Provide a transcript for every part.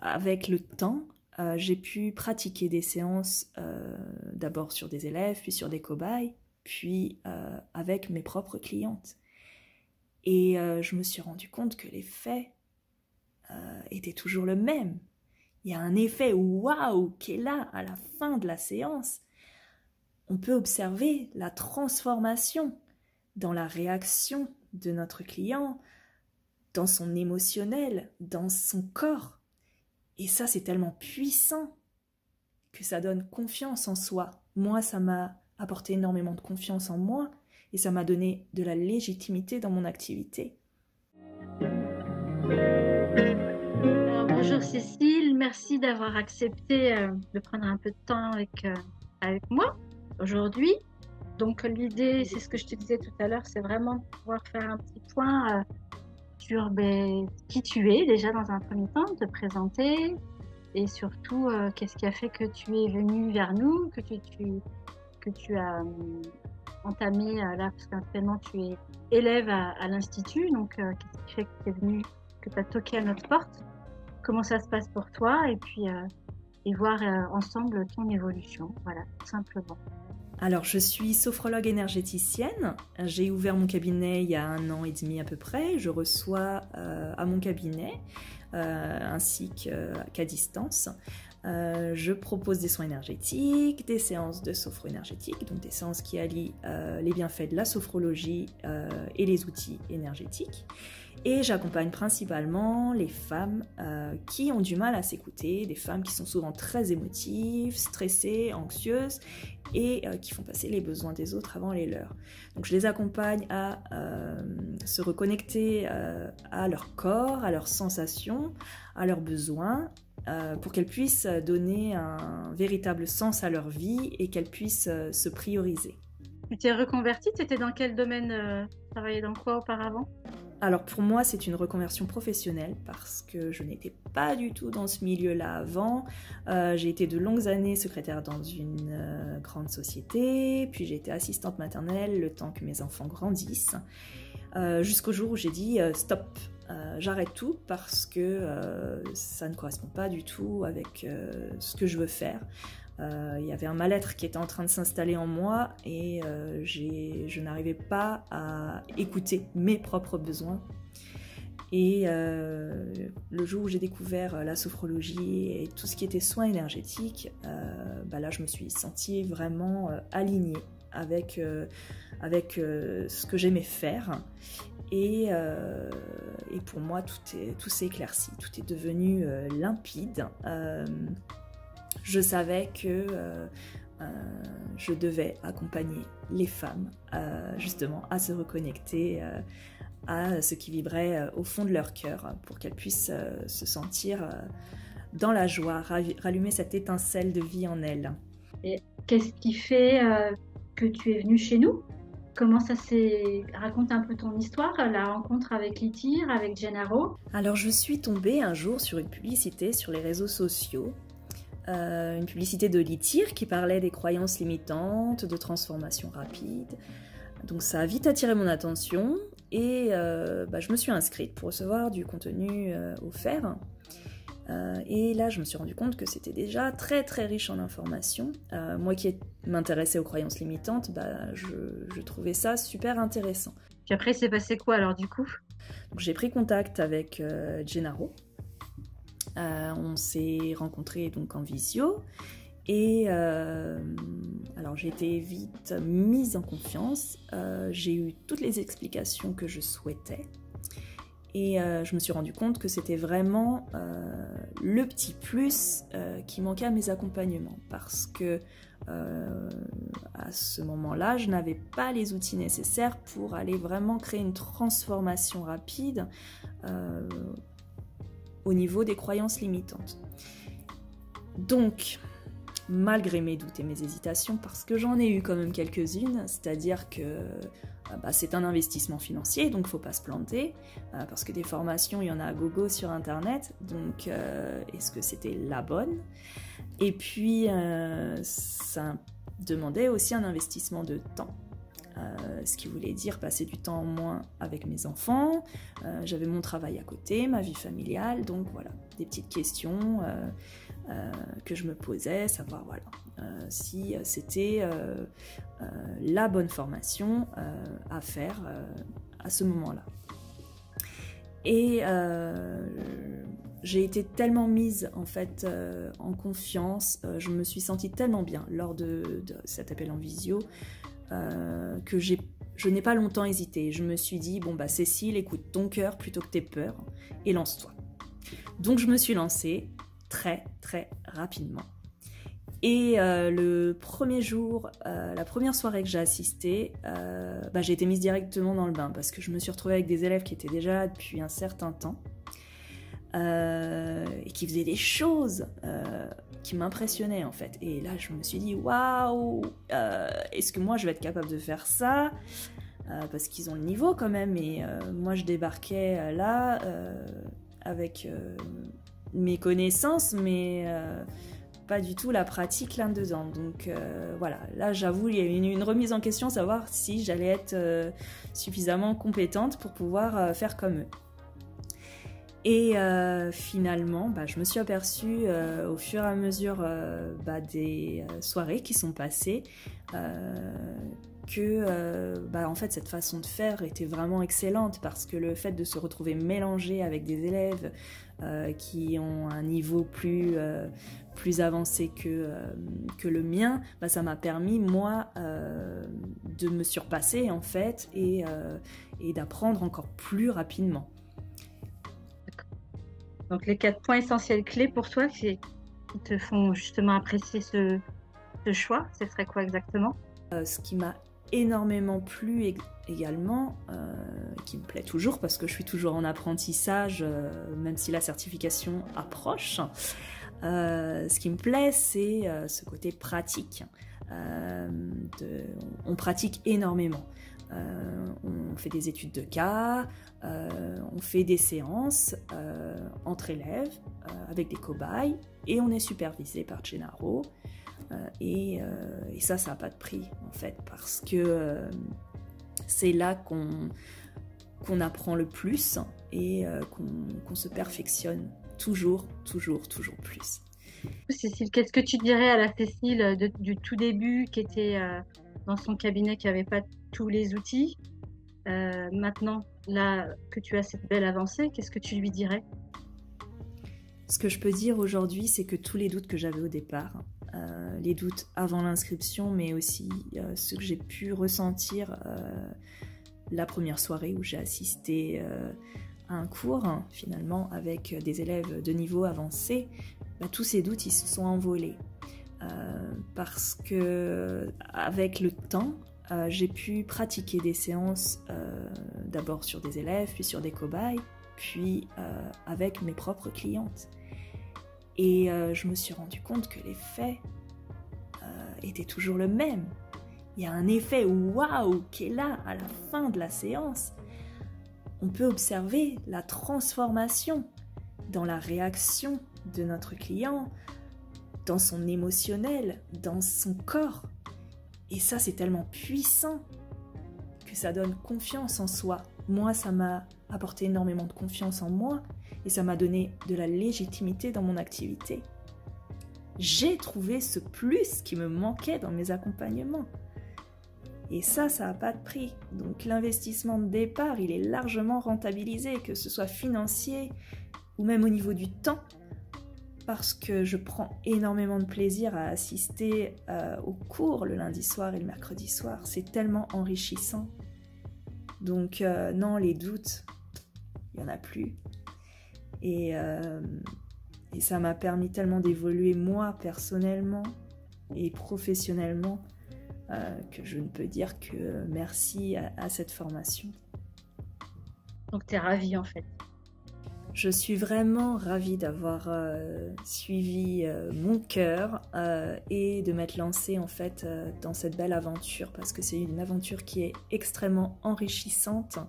Avec le temps, j'ai pu pratiquer des séances d'abord sur des élèves, puis sur des cobayes, puis avec mes propres clientes. Et je me suis rendu compte que l'effet était toujours le même. Il y a un effet waouh qui est là à la fin de la séance. On peut observer la transformation dans la réaction de notre client, dans son émotionnel, dans son corps. Et ça, c'est tellement puissant que ça donne confiance en soi. Moi, ça m'a apporté énormément de confiance en moi et ça m'a donné de la légitimité dans mon activité. Alors, bonjour Cécile, merci d'avoir accepté de prendre un peu de temps avec moi aujourd'hui. Donc l'idée, c'est ce que je te disais tout à l'heure, c'est vraiment de pouvoir faire un petit point sur qui tu es déjà dans un premier temps, te présenter et surtout qu'est-ce qui a fait que tu es venue vers nous, que tu as entamé là, parce qu'actuellement tu es élève à l'Institut, donc qu'est-ce qui fait que tu es venue, que tu as toqué à notre porte, comment ça se passe pour toi et voir ensemble ton évolution, voilà, tout simplement. Alors, je suis sophrologue énergéticienne. J'ai ouvert mon cabinet il y a 1 an et demi à peu près. Je reçois à mon cabinet ainsi qu'à distance. Je propose des soins énergétiques, des séances de sophro-énergétique, donc des séances qui allient les bienfaits de la sophrologie et les outils énergétiques. Et j'accompagne principalement les femmes qui ont du mal à s'écouter, des femmes qui sont souvent très émotives, stressées, anxieuses et qui font passer les besoins des autres avant les leurs. Donc je les accompagne à se reconnecter à leur corps, à leurs sensations, à leurs besoins, pour qu'elles puissent donner un véritable sens à leur vie et qu'elles puissent se prioriser. Tu t'es reconvertie, tu étais dans quel domaine, tu travaillais dans quoi auparavant? Alors pour moi, c'est une reconversion professionnelle parce que je n'étais pas du tout dans ce milieu-là avant. J'ai été de longues années secrétaire dans une grande société, puis j'ai été assistante maternelle le temps que mes enfants grandissent, jusqu'au jour où j'ai dit stop, j'arrête tout parce que ça ne correspond pas du tout avec ce que je veux faire. Il y avait un mal-être qui était en train de s'installer en moi et je n'arrivais pas à écouter mes propres besoins. Et le jour où j'ai découvert la sophrologie et tout ce qui était soins énergétiques, là je me suis sentie vraiment alignée avec ce que j'aimais faire. Et pour moi, tout s'est éclairci, tout est devenu limpide. Je savais que je devais accompagner les femmes justement à se reconnecter à ce qui vibrait au fond de leur cœur pour qu'elles puissent se sentir dans la joie, rallumer cette étincelle de vie en elles. Et qu'est-ce qui fait que tu es venue chez nous? Comment ça s'est... Raconte un peu ton histoire, la rencontre avec Litir, avec Gennaro. Alors je suis tombée un jour sur une publicité sur les réseaux sociaux, une publicité de Litir qui parlait des croyances limitantes, de transformation rapide. Donc ça a vite attiré mon attention et je me suis inscrite pour recevoir du contenu offert. Et là, je me suis rendu compte que c'était déjà très très riche en informations. Moi qui m'intéressais aux croyances limitantes, je trouvais ça super intéressant. Puis après, il s'est passé quoi alors du coup? Donc, j'ai pris contact avec Gennaro. On s'est rencontrés donc en visio. Et alors j'ai été vite mise en confiance. J'ai eu toutes les explications que je souhaitais. Et je me suis rendu compte que c'était vraiment le petit plus qui manquait à mes accompagnements parce que à ce moment-là, je n'avais pas les outils nécessaires pour aller vraiment créer une transformation rapide au niveau des croyances limitantes. Donc, malgré mes doutes et mes hésitations, parce que j'en ai eu quand même quelques-unes, c'est-à-dire que c'est un investissement financier, donc faut pas se planter, parce que des formations, il y en a à gogo sur internet, donc est-ce que c'était la bonne? Et puis ça demandait aussi un investissement de temps. ce qui voulait dire passer du temps en moins avec mes enfants. J'avais mon travail à côté, ma vie familiale, donc voilà, des petites questions que je me posais, savoir voilà, si c'était la bonne formation à faire à ce moment-là. Et j'ai été tellement mise en fait en confiance, je me suis sentie tellement bien lors de cet appel en visio que je n'ai pas longtemps hésité. Je me suis dit, bon bah Cécile, écoute ton cœur plutôt que tes peurs et lance-toi. Donc je me suis lancée très très rapidement. Et le premier jour, la première soirée que j'ai assistée, j'ai été mise directement dans le bain parce que je me suis retrouvée avec des élèves qui étaient déjà là depuis un certain temps et qui faisaient des choses qui m'impressionnaient en fait. Et là, je me suis dit, waouh, est-ce que moi je vais être capable de faire ça parce qu'ils ont le niveau quand même. Et moi, je débarquais là avec mes connaissances, mais pas du tout la pratique là-dedans. Donc voilà, là j'avoue, il y a eu une remise en question, savoir si j'allais être suffisamment compétente pour pouvoir faire comme eux. Et finalement, je me suis aperçue au fur et à mesure des soirées qui sont passées que en fait cette façon de faire était vraiment excellente parce que le fait de se retrouver mélangé avec des élèves qui ont un niveau plus avancé que le mien, ça m'a permis moi de me surpasser en fait et d'apprendre encore plus rapidement. Donc les 4 points essentiels clés pour toi qui te font justement apprécier ce choix, ce serait quoi exactement? Ce qui m'a énormément plu également, qui me plaît toujours parce que je suis toujours en apprentissage, même si la certification approche. Ce qui me plaît, c'est ce côté pratique. On pratique énormément. On fait des études de cas, on fait des séances entre élèves avec des cobayes et on est supervisé par Gennaro. Et ça n'a pas de prix en fait parce que c'est là qu'on apprend le plus et qu'on se perfectionne toujours plus. Cécile, qu'est-ce que tu dirais à la Cécile du tout début qui était dans son cabinet, qui n'avait pas tous les outils? Maintenant, là que tu as cette belle avancée, qu'est-ce que tu lui dirais? Ce que je peux dire aujourd'hui, c'est que tous les doutes que j'avais au départ, les doutes avant l'inscription, mais aussi ce que j'ai pu ressentir la première soirée où j'ai assisté à un cours, finalement, avec des élèves de niveau avancé, tous ces doutes, ils se sont envolés. Parce que avec le temps, j'ai pu pratiquer des séances d'abord sur des élèves, puis sur des cobayes, puis avec mes propres clientes. Et je me suis rendu compte que l'effet était toujours le même. Il y a un effet waouh qui est là à la fin de la séance. On peut observer la transformation dans la réaction de notre client, dans son émotionnel, dans son corps. Et ça, c'est tellement puissant que ça donne confiance en soi. Moi, ça m'a apporté énormément de confiance en moi et ça m'a donné de la légitimité dans mon activité. J'ai trouvé ce plus qui me manquait dans mes accompagnements. Et ça n'a pas de prix. Donc l'investissement de départ, il est largement rentabilisé, que ce soit financier ou même au niveau du temps, parce que je prends énormément de plaisir à assister aux cours le lundi soir et le mercredi soir. C'est tellement enrichissant. Donc non, les doutes, il n'y en a plus. Et ça m'a permis tellement d'évoluer moi personnellement et professionnellement que je ne peux dire que merci à cette formation. Donc tu es ravie en fait? Je suis vraiment ravie d'avoir suivi mon cœur et de m'être lancée en fait dans cette belle aventure, parce que c'est une aventure qui est extrêmement enrichissante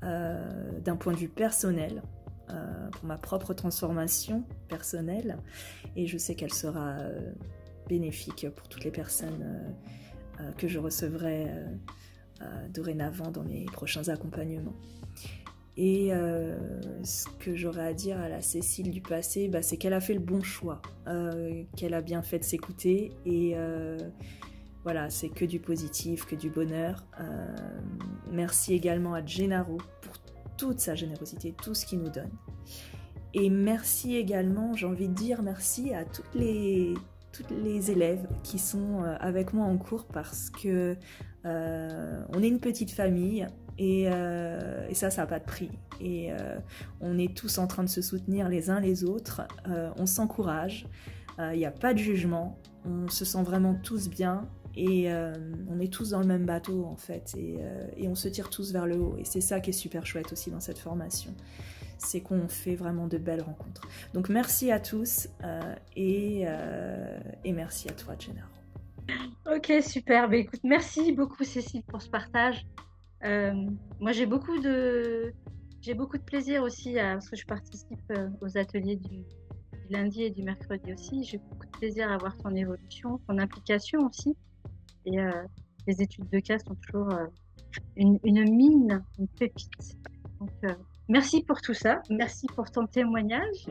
d'un point de vue personnel, pour ma propre transformation personnelle, et je sais qu'elle sera bénéfique pour toutes les personnes que je recevrai dorénavant dans mes prochains accompagnements. Et ce que j'aurais à dire à la Cécile du passé, c'est qu'elle a fait le bon choix, qu'elle a bien fait de s'écouter, et voilà, c'est que du positif, que du bonheur. Merci également à Gennaro pour toute sa générosité, tout ce qu'il nous donne. Et merci également, j'ai envie de dire merci à toutes les élèves qui sont avec moi en cours, parce que on est une petite famille, et ça n'a pas de prix. Et on est tous en train de se soutenir les uns les autres, on s'encourage, il n'y a pas de jugement, on se sent vraiment tous bien, et on est tous dans le même bateau en fait, et on se tire tous vers le haut. Et c'est ça qui est super chouette aussi dans cette formation, c'est qu'on fait vraiment de belles rencontres. Donc merci à tous, et merci à toi, Gennaro. Ok, super. Écoute, merci beaucoup Cécile pour ce partage. Moi j'ai beaucoup de plaisir aussi parce que je participe aux ateliers du lundi et du mercredi aussi. J'ai beaucoup de plaisir à voir ton évolution, ton implication aussi. Et les études de cas sont toujours une mine, une pépite. Donc merci pour tout ça. Merci pour ton témoignage.